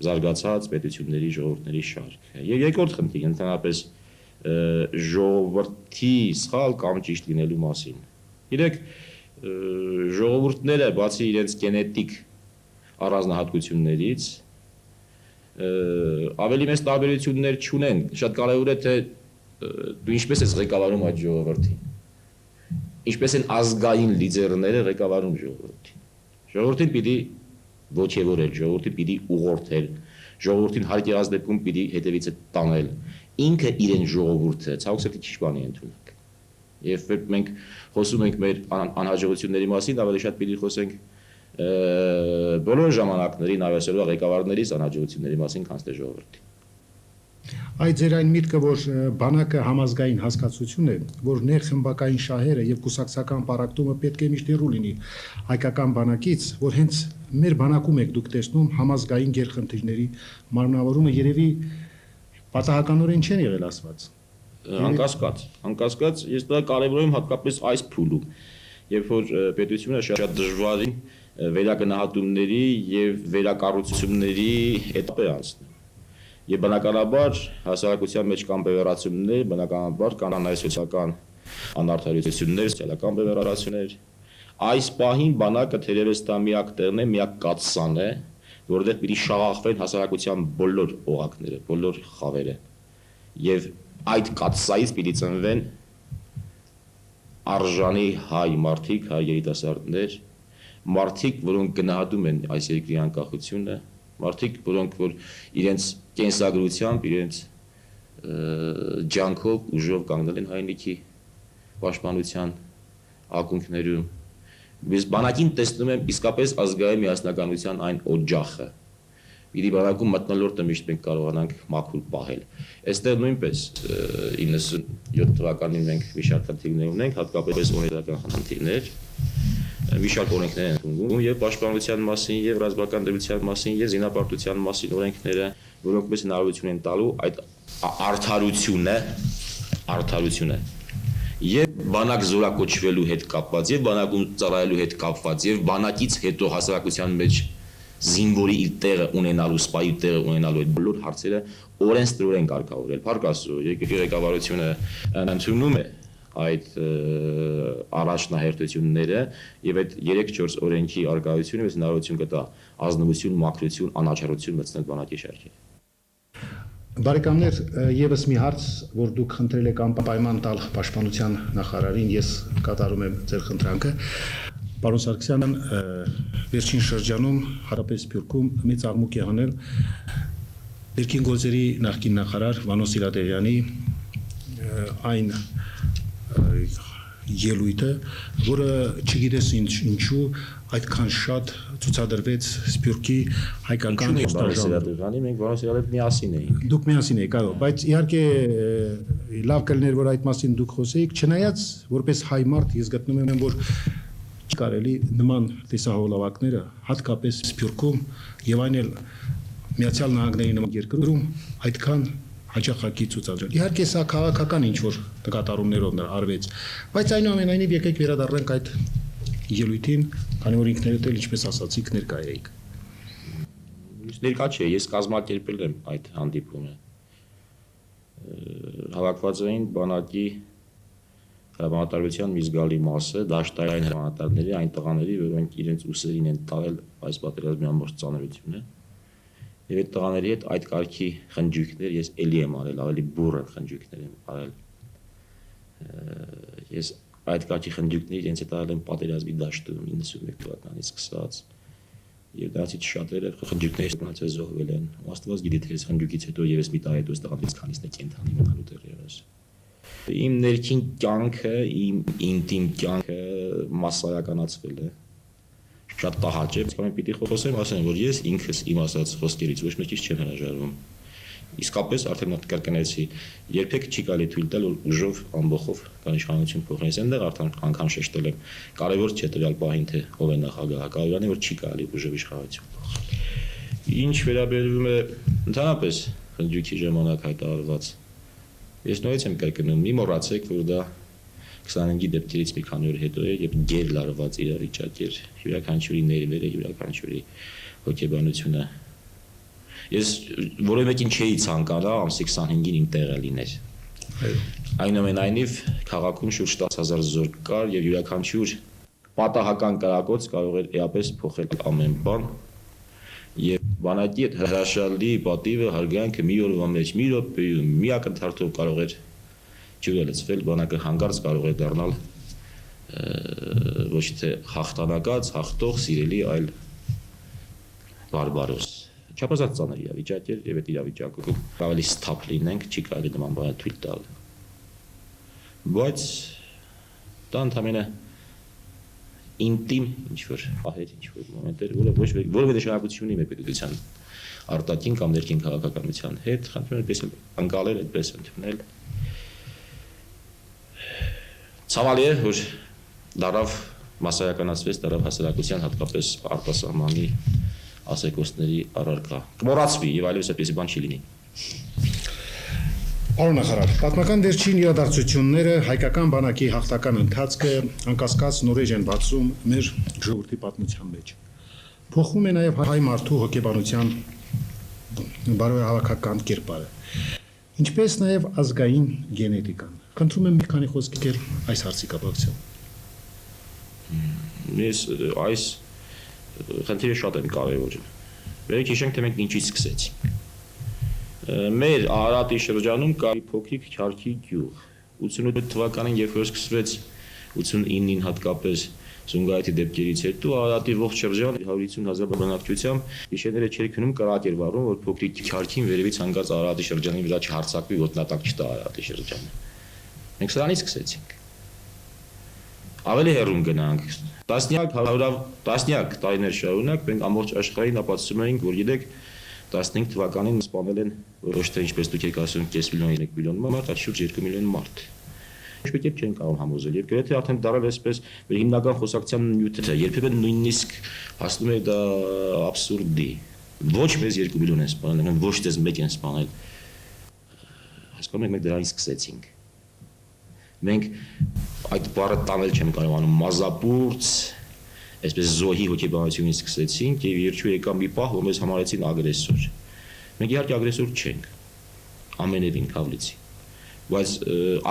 զարգացած պետությունների ժողովուրդների շարքը։ Եվ երկրորդ խնդիրը ընդհանրապես ժողովրդի սխալ կամ ճիշտ լինելու մասին։ Իրեք ժողովուրդները բացի իրենց գենետիկ առանձնահատկություններից ավելի մեծ տարբերություններ չունեն։ Շատ կարևոր է թե դու ինչպես ես ղեկավարում այդ ժողովրդին։ Ինչպես են ազգային լիդերները ղեկավարում ժողովրդին։ Ժողովրդին պիտի ոգևորել, ժողովրդին պիտի ուղղորդել, ժողովրդին հարկ եղած դեպքում պիտի հետևիցը տանել։ Ինքը իրեն ժողովուրդը ցավոք սրտի ճիշտ բանի ընդունակ։ Եվ մենք խոսում ենք մեր անհաջողությունների մասին, ավելի շատ պիտի խոսենք բոլոր ժամանակների նավասերվա ղեկավարների անհաջողությունների մասին, քան թե ժողովրդի։ Այդ ձեր այն միտքը, որ բանակը համազգային հասկացություն է, որ ներխմբակային շահերը եւ կուսակցական պարակտումը պետք է միշտ հեռու լինի հայկական բանակից, որ հենց մեր բանակում եք դուք տեսնում համազգային գերխնդիրների մարմնավորումը երևի պատահականորեն չեն եղել ասված։ Անկասկած, ես դա կարևորում եմ հատկապես այս փուլում, երբ որ պետությունը շատ դժվարին վերագնահատումների եւ վերակառուցությունների էտապ է անցնում։ Եվ բնականաբար հասարակության մեջ կան բևեռացումներ, բնականաբար կան անհայսոցական անարդարություններ, սոցիալական բևեռացումներ։ Այս պահին բանակը թերևս դա միակ տեղն է, միակ կաթսան է, որտեղ պիտի շաղախվեն հասարակության բոլոր օղակները, բոլոր խավերը։ Եվ այդ կաթսայից պիտի ծնվեն արժանի հայ մարդիկ, հայ երիտասարդներ, մարդիկ, որոնք գնահատում են այս երկրի անկախությունը, մարդիկ, որոնք որ իրենց կենսագրությամբ, իրենց ջանքով, ուժով կանգնել են հայրենիքի պաշտպանության ակունքներում։ Ես բանակին տեսնում եմ իսկապես ազգային միասնականության այն օջախը։ Պիտի բանակում մթնոլորտը միշտ մենք կարողանանք մաքուր պահել։ Այստեղ նույնպես 97 թվականին մենք մի շարք խնդիրներ ունենք, հատկապես օրենսդրական խնդիրներ, մի շարք օրենքներ են ընդունվում եւ պաշտպանության մասին, եւ ռազմական դրության մասին, եւ զինապարտության մասին օրենքները, որոնք մեզ հնարավորություն են տալու այդ արդարությունը եւ բանակ զորակոչվելու հետ կապված, եւ բանակում ծառայելու հետ կապված, եւ բանակից հետո հասարակության մեջ զինվորի իր տեղը ունենալու, սպայի տեղը ունենալու այդ բոլոր հարցերը օրենսդրորեն կարգավորել։ Փառք Աստծո, երկրի ղեկավարությունը ընդունում է այդ առաջնահերթությունները եւ այդ 3-4 օրենքի արկայությունը մեզ հնարավորություն կտա ազնվություն, մաքրություն, անաչառություն մտցնել բանակի շարքին։ Բարեկամներ, եւս մի հարց, որ դուք խնդրել եք անպայման տալ պաշտպանության նախարարին, ես կատարում եմ ձեր խնդրանքը։ Պարոն Սարգսյան, վերջին շրջանում հարաբերս Սփյուռքում մեծ աղմուկ է հանել ներքին գործերի նախկին նախարար Վանո Սիրադեղյանի այն ելույթը, որը չգիտես ինչու այդքան շատ ցուցադրվեց Սփյուռքի հայկական ստաժանը։ Մենք Վանո Սիրադեղյանի միասին էինք։ Դուք միասին եք, այո, բայց իհարկե լավ կլներ, որ այդ մասին դուք խոսեիք, չնայած որպես հայ մարդ ես գտնում եմ, որ կարելի նման տեսահոլովակները հատկապես Սփյուռքում եւ այն էլ Միացյալ Նահանգների նման երկրում այդքան հաճախակի ցուցադրել։ Իհարկե սա քաղաքական ինչ որ նկատառումներով արվեց, բայց այնուամենայնիվ եկեք վերադառնանք այդ ելույթին, քանի որ ինքներդ էլ ինչպես ասացիք ներկա էիք։ Ներկա չէ, ես կազմակերպել եմ այդ հանդիպումը։ Հավաքված էին բանակի հրամանատարության մի զգալի մասը, դաշտային հրամանատարների, այն տղաների, որոնք իրենց ուսերին են տարել այս պատերազմի ամբողջ ծանրությունը։ Եվ այդ տղաների հետ այդ կարգի խնջույքներ ես էլի եմ արել, ավելի բուրըն խնջույքներ եմ արել։ Ես այդ կարգի խնջույքներ իրենց հետ արել եմ պատերազմի դաշտում 91 թվականից սկսած։ Եվ դրանցից շատերը խնջույքներից մնացած զոհվել են։ Աստված գիտի թե այս խնջույքից հետո եւս մի տարի հետո այս տղաներից քանիսն է կենթանի մնալու տեղերս։ Իմ ներքին կյանքը, իմ ինտիմ կյանքը մասսայականացվել է։ Շատ տհաճ է, բայց պիտի խոսեմ, ասեմ, որ ես ինքս իմ ասած խոսքերից ոչ մեկից չեմ հրաժարվում։ իսկապես արդեն կրկնեցի, երբեք չի կարելի թույլ տալ, որ ուժով ամբողջով կան իշխանություն փոխեն։ Այնտեղ արդեն անգամ շեշտել եմ, կարևոր չէ տվյալ պահին թե ով է նախագահը, կարևորն է որ չի կարելի ուժով իշխանություն փոխել։ Ինչ վերաբերում է ընդհանրապես խնջույքի ժամանակ հայտարարված, ես նորից եմ կրկնում, մի մոռացեք, որ դա 25-ի դեպքերից մի քանի օր հետո է, երբ գեր լարված իրավիճակ էր, յուրաքանչյուրի ներվերը, յուրաքանչյուրի հոգեբանությունը։ Ես որևէ մեկին չէի ցանկանա ամսի 25-ին իմ տեղը լիներ։ Այնուամենայնիվ քաղաքում շուրջ 10,000 զորք կար եւ յուրաքանչյուր պատահական կրակոց կարող էր էապես փոխել ամեն բան։ Եվ բանակի այդ հրաշալի պատիվը հարգանքը մի օրվա մեջ, մի րոպեում, մի ակնթարթով կարող էր ջուրը լցվել, բանակը հանգարց կարող է դառնալ ոչ թե հաղթանակած, հաղթող, սիրելի, այլ բարբարոս։ Չափազանց ծանր իրավիճակ էր եւ այդ իրավիճակում ավելի սթափ լինենք, չի կարելի նման բան թույլ տալ։ Բայց դա ընդհանրապես ինտիմ ինչ-որ ահեր, ինչ-որ մոմենտեր, որը որևէ նշանակություն ունի մեր պետության արտաքին կամ ներքին քաղաքականության հետ, խնդրում եմ այդպես անցալել, այդպես ընդունել։ Ցավալի է, որ դարավ մասսայականացվեց, դարավ հասարակության հատկապես արտասահմանի ասեկոսների առարկա։ Կմոռացվի եւ այլևս այդպեսի բան չի լինի։ Պարոն նախարար, պատմական վերջին իրադարձությունները հայկական բանակի հաղթական ընթացքը անկասկած նորեջ են բացում մեր ժողովրդի պատմության մեջ։ Փոխվում է նաև հայ մարդու հոգեբանության բարոյահավաքական կերպարը, ինչպես նաև ազգային գենետիկան։ Խնդրում եմ մի քանի խոսքեր այս հարցի կապակցությամբ։ Ես այս խնդիրը շատ եմ կարևորում։ Վերեք հիշենք, թե մենք ինչից սկսեցինք։ Մեր Արարատի շրջանում կա փոքրիկ Չարքի գյուղ։ 88 թվականին, երբ որ սկսվեց 89-ին հատկապես Սումգայիթի դեպքերից հետո Արարատի ողջ շրջանը 150,000 բնակչությամբ գիշերները չէր քնում կրակ էր վառում, որ փոքրիկ Չարքին վերևից հանգած Արարատի շրջանի վրա չհարցակվի, ոտնատակ չտա Արարատի շրջանը։ Մենք սրանից սկսեցինք։ Ավելի հեռուն գնանք։ Տասնյակ տարիներ շարունակ մենք ամբողջ աշխարհին ապացուցում էինք, որ գիտեք 15 թվականին սպանել են ոչ թե ինչպես դուք եք ասում 5 միլիոն 3 միլիոն մարդ, այլ շուրջ 2 միլիոն մարդ։ Ինչպես դեպք չեն կարող համոզել։ Եվ գրեթե արդեն դարել էսպես մեր հիմնական խոսակցության նյութը է։ Երբեմն նույնիսկ հասնում է դա աբսուրդի։ Ոչ մեզ 2 միլիոն են սպանել, ոչ թե մեկ են սպանել։ Հասկանում եք, մենք դրանից սկսեցինք։ Մենք այդ բառը տանել չեմ կարողանում մազապուրց այսպես զոհի հոգեբանությունից սկսեցինք եւ երջու եկա մի պահ, որ մեզ համարեցին ագրեսոր։ Մենք իհարկե ագրեսոր չենք, ամենևին Քավլիցի, բայց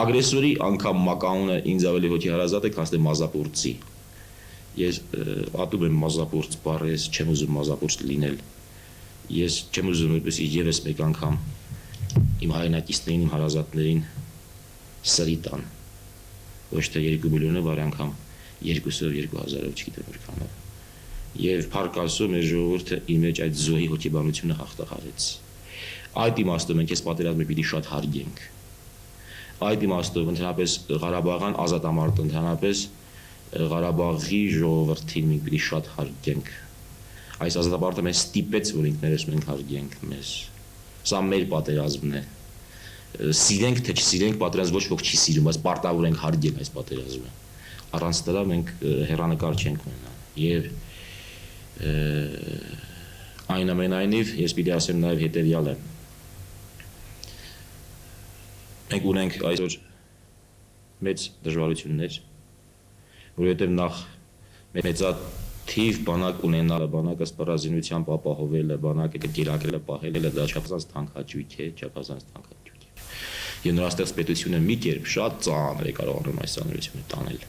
ագրեսորի անգամ մականունը ինձ ավելի հոգեհարազատ է, քան թե մազապուրցի։ Ես ատում եմ մազապուրց բառը, ես չեմ ուզում մազապուրց լինել։ Ես չեմ ուզում որպեսզի եւս մեկ անգամ իմ հայրենակիցներին, իմ հարազատներին սրի տան։ Ոչ թե 2 միլիոնը, վար անգամ 200-ով 2000-ով չգիտեմ որքանով։ Եվ փառք Աստծո մեր ժողովուրդը իր մեջ այդ զոհի հոգեբանությունը հաղթահարեց։ Այդ իմաստով մենք այս պատերազմը պիտի շատ հարգենք։ Այդ իմաստով ընդհանրապես Ղարաբաղյան ազատամարտը, ընդհանրապես Ղարաբաղի ժողովրդին մենք պիտի շատ հարգենք։ Այս ազատամարտը մեզ ստիպեց, որ ինքներս մենք հարգենք մեզ։ Սա մեր պատերազմն է։ Սիրենք թե չսիրենք, պատերազմ ոչ ոք չի սիրում, բայց պարտավոր ենք հարգել այս պատերազմը։ Առանց դրա մենք հեռանկար չենք ունենա։ Եվ այնուամենայնիվ ես պիտի ասեմ նաև հետևյալը։ Մենք ունենք այսօր մեծ դժվարություններ, որովհետև նախ մեծաթիվ բանակ ունենալը, բանակը սպառազինությամբ ապահովելը, բանակը գերակրելը, պահելը դա չափազանց թանկաճույք է, չափազանց թանկաճույք է։ Եվ նորաստեղծ պետությունը մի կերպ շատ ծանր է կարողանում այս ծանրությունը տանել։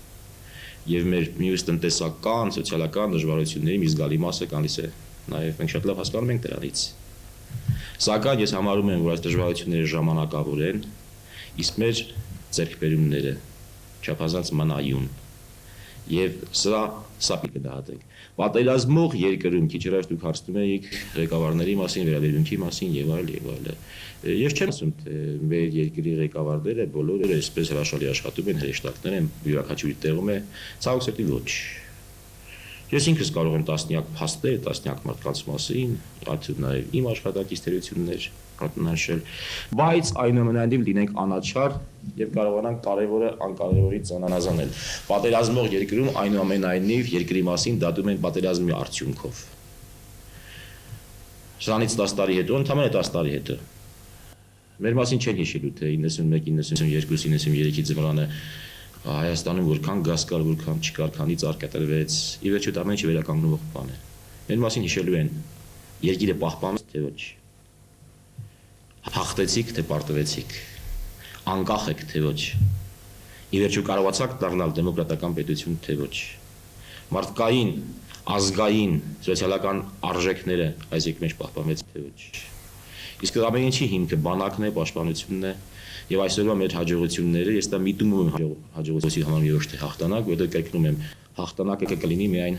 Եվ մեր մյուս տնտեսական, սոցիալական դժվարությունների մի զգալի մասը գալիս է նաև մենք շատ լավ հասկանում ենք դրանից։ Սակայն ես համարում եմ, որ այս դժվարությունները ժամանակավոր են, իսկ մեր ձեռքբերումները չափազանց մնայուն։ Եվ սա պիտի դահատենք։ Պատերազմող երկրում քիչ առաջ դուք հարցնում եք ղեկավարների մասին, վերաբերմունքի մասին եւ այլ եւ այլ։ Ես չեմ ասում, թե մեր երկրի ղեկավարները բոլորը այսպես հրաշալի աշխատում են, հրեշտակներ են, յուրաքանչյուրի տեղում է, ցավոք սրտի ոչ։ Ես ինքս կարող եմ տասնյակ փաստեր, տասնյակ մարդկանց մասին, այդ նաեւ իմ աշխատանքի ստերություններ նշել, բայց այնուամենայնիվ լինենք անաչառ եւ կարողանանք կարեւորը անկարևորից անանազանել։ Պատերազմող երկրում այնուամենայնիվ երկրի մասին դատում են պատերազմի արդյունքով։ Սրանից 10 տարի հետո, ընդամենը 10 տարի հետո մեր մասին չեն հիշելու, թե 91, 92, 93-ի ձմռանը Հայաստանում որքան գազ կար, որքան չկար, քանից արկայտրվեց, ի վերջո դա ամեն ինչը վերականգնվող բան է։ Մեր մասին հիշելու են երկիրը պահպանեց, թե ոչ։ Հաղթեցիք, թե պարտվեցիք։ Անկախ եք, թե ոչ։ Ի վերջո կարողացաք դառնալ դեմոկրատական պետություն, թե ոչ։ Մարդկային, ազգային, սոցիալական արժեքները այս երկրի մեջ պահպանվեց, թե ոչ։ Իսկ ամեն ինչի հիմքը բանակն է, պաշտպանությունն է, եւ այսօրվա մեր հաջողությունները, ես դա միտում եմ հաջողությունների համար մի ոչ թե հաղթանակ, որտեղ կրկնում եմ, հաղթանակը կլինի միայն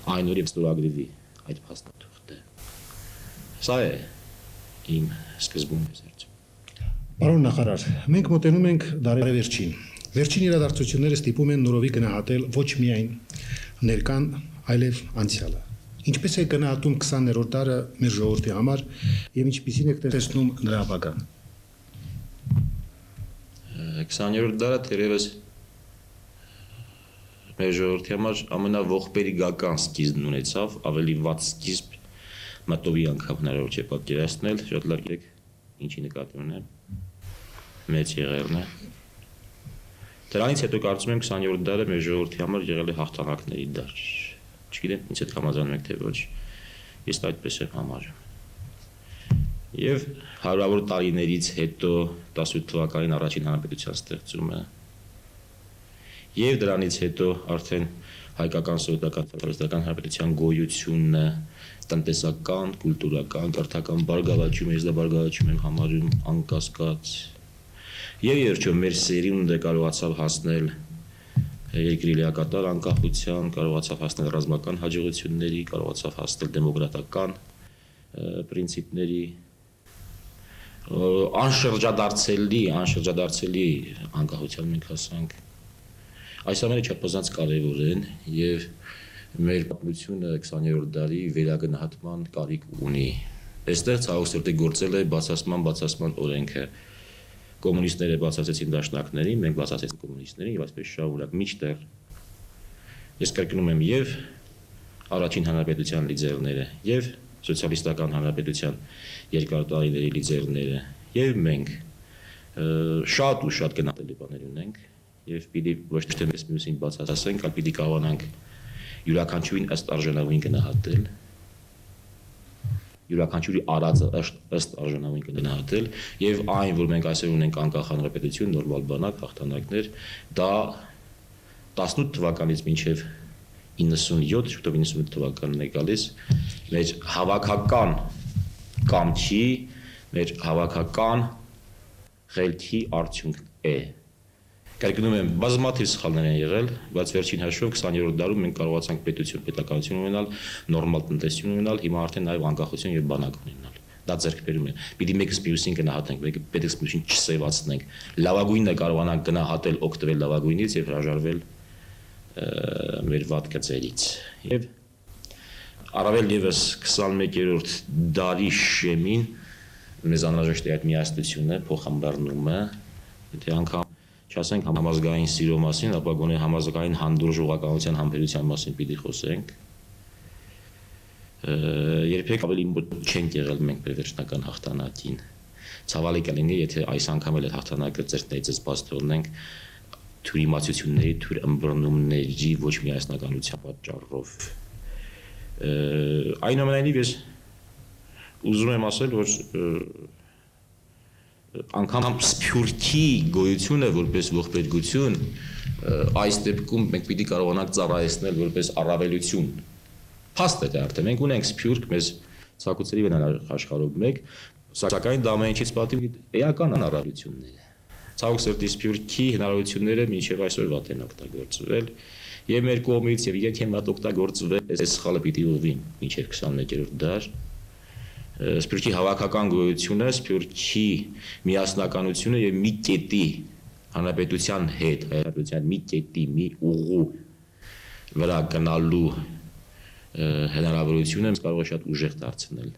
այն օրը ստորագրվի այդ փաստաթուղթը։ Սա է իմ սկզբունքը զերծ։ Պարոն նախարար, մենք մոտենում ենք դարեվերջին։ Վերջին իրադարձությունները ստիպում են նորովի գնահատել ոչ միայն ներկան, այլև անցյալը։ Ինչպես է գնահատում 20-րդ դարը մեր ժողովրդի համար եւ ինչպիսին եք տեսնում նրա ապագան։ 20-րդ դարը թերևս մեր ժողովրդի համար ամենաողբերգական սկիզբն ունեցավ, ավելի վատ սկիզբ մտովի անգամ հնարավոր չէ պատկերացնել, շատ լավ եք ինչի նկատի ունեմ, մեծ եղերն է։ Դրանից հետո կարծում եմ 20-րդ դարը մեր ժողովրդի համար եղել է հաղթանակների դար։ Չգիտեմ, ինձ հետ համաձայնում եք թե ոչ, ես այդպես եմ համարում։ Եվ հարյուրավոր տարիներից հետո 18 թվականին առաջին հանրապետության ստեղծումը եւ դրանից հետո արդեն հայկական սոցիալական հանրապետության գոյությունը, տնտեսական, կուլտուրական, կրթական բարգավաճում, ես դա բարգավաճում եմ համարում անկասկած։ Եվ երջո մեր սերունդը կարողացավ հասնել երկրի լիակատար անկախության, կարողացավ հասնել ռազմական հաջողությունների, կարողացավ հասնել դեմոկրատական պրինցիպների, անշրջադարձելի անկախության մենք հասանք։ Այս ամենը չափազանց կարևոր են եւ մեր պատմությունը 20-րդ դարի վերագնահատման կարիք ունի։ Այստեղ ցավոք սրտի գործել է բացասման օրենքը։ Կոմունիստները բացացեցին դաշնակներին, մենք բացացեցինք կոմունիստներին եւ այսպես շարունակ մինչդեռ ես կրկնում եմ եւ առաջին հանրապետության լիդերները եւ սոցիալիստական հանրապետության երկար տարիների լիդերները եւ մենք շատ գնահատելի բաներ ունենք եւ պիտի ոչ թե մեզ մյուսին բացասենք, այլ պիտի կարողանանք յուրաքանչյուրին ըստ արժանավորին գնահատել, յուրաքանչյուրի արածը ըստ արժանավորին գնահատել եւ այն, որ մենք այսօր ունենք անկախ հանրապետություն, նորմալ բանակ, հաղթանակներ, դա 18 թվականից մինչեւ 97, շուտով 98 թվականն է գալիս, մեր հավաքական կամքի, մեր հավաքական խելքի արդյունք է։ Կրկնում եմ, բազմաթիվ սխալներ են եղել, բայց վերջին հաշվով 20-րդ դարում մենք կարողացանք պետականություն ունենալ, նորմալ տնտեսություն ունենալ, հիմա արդեն նաև անկախություն եւ բանակ ունենալ։ Դա ձեռքբերում է։ Պիտի մեկս մյուսին գնահատենք, մեկը պետք է մյուսին չսեվացնենք։ Լավագույնը կարողանանք գնահատել, օգտվել լավագույնից եւ հրաժարվել մեր վատ գծերից։ Եվ առավել եւս 21-րդ դարի շեմին մեզ անհրաժեշտ է այդ միասնությունը, փոխհամբարումը, եթե անգամ չասենք համազգային սիրո մասին, ապա գոնե համազգային հանդուրժողականության համբերության մասին պիտի խոսենք։ Երբեք ավելի մոտ չենք եղել մենք վերջնական հաղթանակին։ Ցավալի կլինի, եթե այս անգամ էլ հաղթանակը ծերտից բաց թողնենք թյուրիմացությունների, թյուր ըմբռնումների ոչ միասնականության պատճառով։ Այնուամենայնիվ ես ուզում եմ ասել, որ անգամ սփյուռքի գոյությունը որպես ողբերգություն այս դեպքում մենք պիտի կարողանանք ծառայեցնել որպես առավելություն։ Փաստ է դա արդեն մենք ունենք սփյուռք, մեզ ցակուցերի վենան աշխարհով մեկ, սակայն դա ամեն ինչից պատիվ էական առավելություններ է։ Ցավոք սրտի սփյուռքի հնարավորությունները մինչև այսօր վատ են օգտագործվել եւ մեր կողմից եւ եթե մատ օգտագործվել այս սխալը պիտի ուղղվի մինչև 21-րդ դար։ Սփյուռքի հավաքական գոյությունը, սփյուռքի միասնականությունը եւ մի կետի հանրապետության հետ, հանրապետության մի կետի, մի ուղու վրա գնալու հնարավորությունը կարող է շատ ուժեղ դարձնել։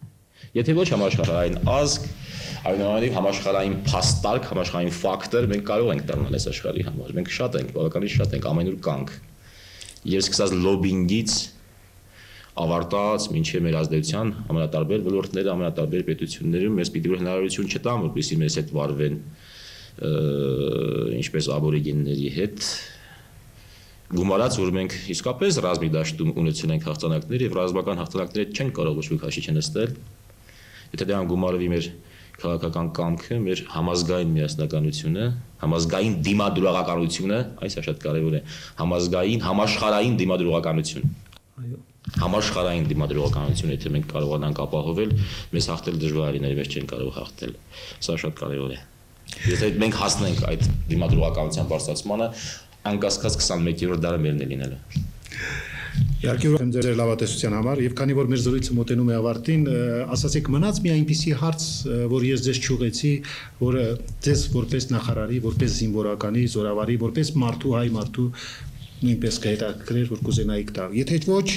Եթե ոչ համաշխարհային ազգ, այնուամենայնիվ համաշխարհային փաստարկ, համաշխարհային ֆակտոր մենք կարող ենք դառնալ այս աշխարհի համար։ Մենք շատ ենք, բավականին շատ ենք, ամենուր կանք։ Եվ սկսած լոբինգից ավարտած մինչև մեր ազդեցության ամենատարբեր ոլորտները, ամենատարբեր պետություններում մեզ պիտի որ հնարավորություն չտան, որպեսզի մեզ հետ վարվեն ինչպես աբորիգենների հետ, գումարած, որ մենք իսկապես ռազմի դաշտում ունեցել ենք հաղթանակներ եւ ռազմական հաղթանակները չեն կարող ոչ մի քաշի չնստել։ Եթե դրան գումարվի մեր քաղաքական կամքը, մեր համազգային միասնականությունը, համազգային դիմադրողականությունը, այս է շատ կարևոր է, համազգային, համաշխարհային դիմադրողականություն։ Այո։ Համաշխարհային դիմադրողականություն, եթե մենք կարողանանք ապահովել, մեզ հաղթել դժվար է, մեզ չեն կարող հաղթել։ Սա շատ կարևոր է։ Եթե մենք հասնենք այդ դիմադրողականության բարձրացմանը, անկասկած 21-րդ դարը մերն է լինելու։ Իհարկե ուրախ եմ ձեր լավատեսության համար եւ քանի որ մեր զրույցը մոտենում է ավարտին, ասացեք մնաց մի այնպիսի հարց, որ ես ձեզ ճուղեցի, որը ձեզ որպես նախարարի, որպես զինվորականի, զորավարի, որպես մարդու, հայ մարդու նույնպես կհետաքրքրեր, որ կուզենայիք տալ։ Եթե ոչ,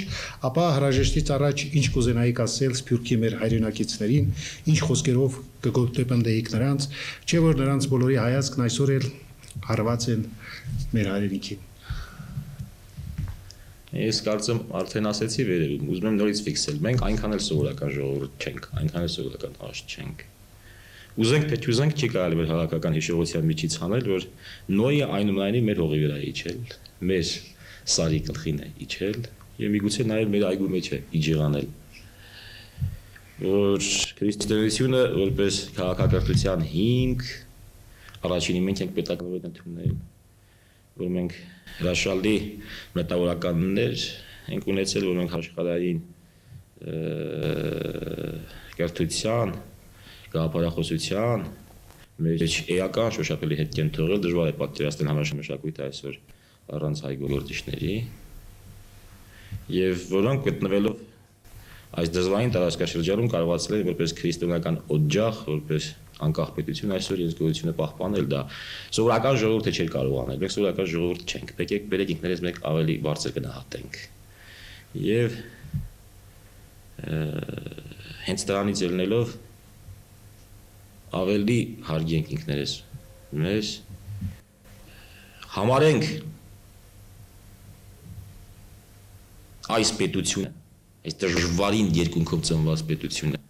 ապա հրաժեշտից առաջ ինչ կուզենայիք ասել Սփյուռքի մեր հայրենակիցներին, ինչ խոսքերով կգործեփնդեիք նրանց, չէ որ նրանց բոլորի հայացքն այսօր էլ հարված են մեր հայրենիքին։ Ես կարծեմ արդեն ասեցի վերևում, ուզում եմ նորից ֆիքսել։ Մենք այնքան էլ սովորական ժողովուրդ չենք, այնքան էլ սովորական աշխ չենք։ Ուզենք թե չուզենք չի կարելի մեր հավաքական հիշողության միջից հանել, որ նոյը այնուամենայնիվ մեր հողի վրա է իջել, մեր սարի գլխին է իջել եւ միգուցե նաեւ մեր այգու մեջ է իջեղանել։ Որ քրիստոնեությունը որպես քաղաքակրթության հիմք առաջինի մենք ենք պետականորեն ընդունել, որ մենք հրաշալի մետավորականներ ենք ունեցել, որ մենք աշխարհային կրթության, գաղափարախոսության մեր էական շոշափելի հետ կեն թողել, դժվար է պատկերացնել համաշխարհային այսօր առանց հայ գործիչների եւ որոնք գտնվելով այս դժվարին տարածքաշրջանում կարողացել են որպես քրիստոնեական օջախ, որպես անկախ պետություն այսօր իրենց գոյությունը պահպանել, դա սովորական ժողովուրդը չէր կարող անել, մենք սովորական ժողովուրդ չենք, բերեք ինքներս մեկ ավելի բարձր գնահատենք եւ հենց դրանից ելնելով ավելի հարգենք ինքներս մեզ համարենք այս պետությունը, այս դժվարին երկունքով ծնված պետությունը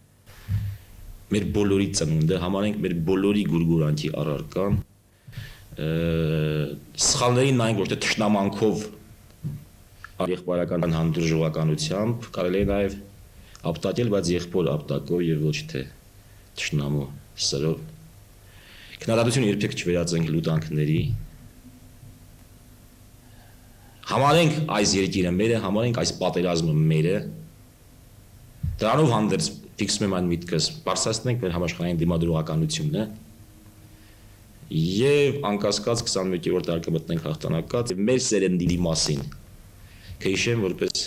մեր բոլորի ծնունդը, համարենք մեր բոլորի գուրգուրանքի առարկան, սխալներին նայենք ոչ թե թշնամանքով, եղբայրական հանդուրժողականությամբ, կարելի է նաև ապտակել, բայց եղբոր ապտակով եւ ոչ թե թշնամու սրով։ Քննադատությունը երբեք չվերածենք լուտանքների։ Համարենք այս երկիրը մերը, համարենք այս պատերազմը մերը։ Դրանով հանդերձ ֆիքսում եմ այն միտքս, բարձրացնենք մեր համաշխարհային դիմադրողականությունը եւ անկասկած 21-րդ դարը կմտնենք հաղթանակած եւ մեր սերնդի մասին կհիշեմ որպես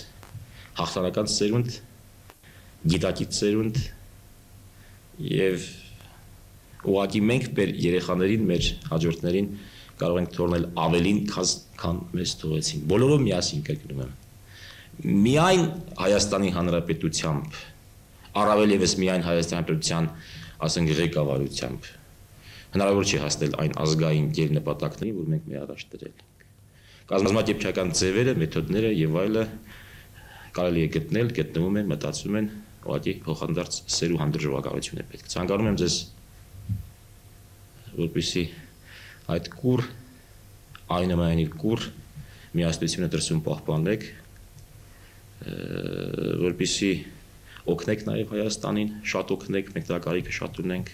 հաղթանական սերունդ, գիտակից սերունդ եւ ուղղակի մենք մեր երեխաներին, մեր հաջորդներին կարող ենք թողնել ավելին, քան մեզ թողեցին։ Բոլորով միասին կրկնում եմ։ Միայն Հայաստանի Հանրապետությամբ, առավել եւս միայն Հայաստանի Հանրապետության, ասենք ղեկավարությամբ հնարավոր չի հասնել այն ազգային գերնպատակներին, որ մենք մեր առաջ դրել ենք։ Կազմակերպչական ձևերը, մեթոդները եւ այլը կարելի է գտնել, գտնվում են, մտածում են, ուղղակի փոխանդարձ սեր ու հանդուրժողականություն է պետք։ Ցանկանում եմ ձեզ որպեսզի այդ կուր այնուամենայնիվ կուր միասնությունը դրսում պահպանեք, որպեսզի օգնեք նաև Հայաստանին, շատ օգնեք, մենք դրա կարիքը շատ ունենք։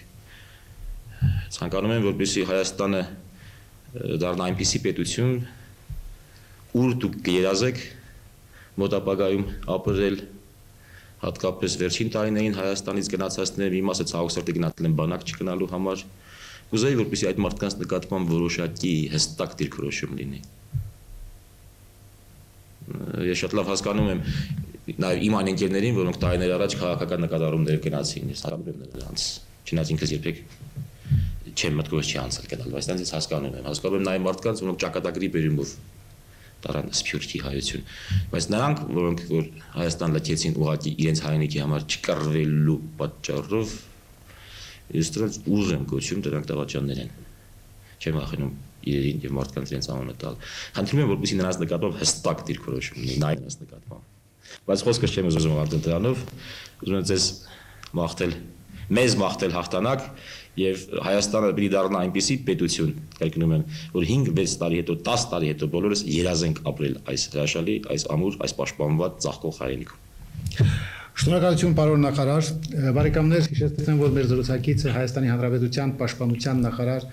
Ցանկանում եմ, որպեսզի Հայաստանը դառնա այնպիսի պետություն, ուր դուք կերազեք մոտ ապագայում ապրել, հատկապես վերջին տարիներին Հայաստանից գնացածները մի մասը ցավոք սրտի գնացել են բանակ չգնալու համար։ Կուզեի, որպեսզի այդ մարդկանց նկատմամբ որոշակի հստակ դիրքորոշում լինի։ Ես շատ լավ հասկանում եմ նաև իմ այն ընկերներին, որոնք տարիներ առաջ քաղաքական նկատառումներ գնացին, ես հասկանում եմ նրանց, չնայած ինքս երբեք չեմ մտքովս չի անցել գնալ, բայց ես հասկանում եմ նաև մարդկանց, որոնք ճակատագրի բերումով տարան սփյուռքի հայություն, բայց նրանք, որոնք որ Հայաստան լքեցին ուղղակի իրենց հայրենիքի համար չկռվելու պատճառով, ես դրանց ուժեմ գոչում դրանք դավաճաններ են։ Չեմ ախենում իրերին եւ մարդկանց իրենց անունը տալ։ Խնդրում եմ, որպեսզի նրանց նկատմամբ հստակ դիրքորոշում լինի, նայ նրանց նկատմամբ։ Բայց խոսքը չեմ ուզում արտել դրանով, ուզում եմ ձեզ մաղթել, մեզ մաղթել հաղթանակ եւ Հայաստանը պիտի դառնա այնպիսի պետություն, կրկնում եմ, որ 5-6 տարի հետո, 10 տարի հետո բոլորս երազենք ապրել այս հրաշալի, այս ամուր, այս պաշտպանված ծաղկող հայրենիքում։ Շնորհակալություն պարոն նախարար, բարեկամներ, հիշեցնեմ, որ մեր զրուցակիցը Հայաստանի Հանրապետության Պաշտպանության նախարար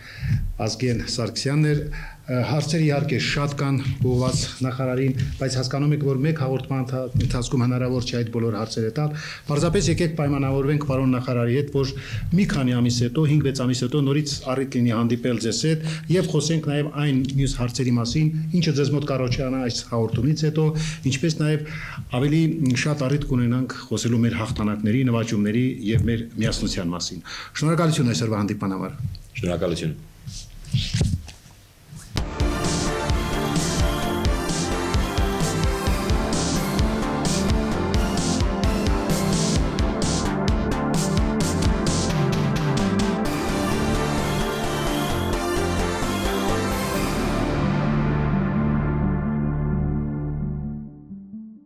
Ազգեն Սարգսյանն էր, հարցեր իհարկե շատ կան ուղղված նախարարին, բայց հասկանում եք, որ մեկ հաղորդման ընթացքում հնարավոր չէ այդ բոլոր հարցերը տալ։ Պարզապես եկեք պայմանավորվենք պարոն նախարարի հետ, որ մի քանի ամիս հետո, 5-6 ամիս հետո նորից առիթ լինի հանդիպել ձեզ հետ եւ խոսենք նաեւ այն մյուս հարցերի մասին, ինչը ձեզ մոտ կառաջանա այս հաղորդումից հետո, ինչպես նաեւ ավելի շատ առիթ կունենանք խոսելու մեր հաղթանակների, նվաճումների եւ մեր միասնության մասին։ Շնորհակալություն այսօրվա հանդիպման համար։ Շնորհակալություն։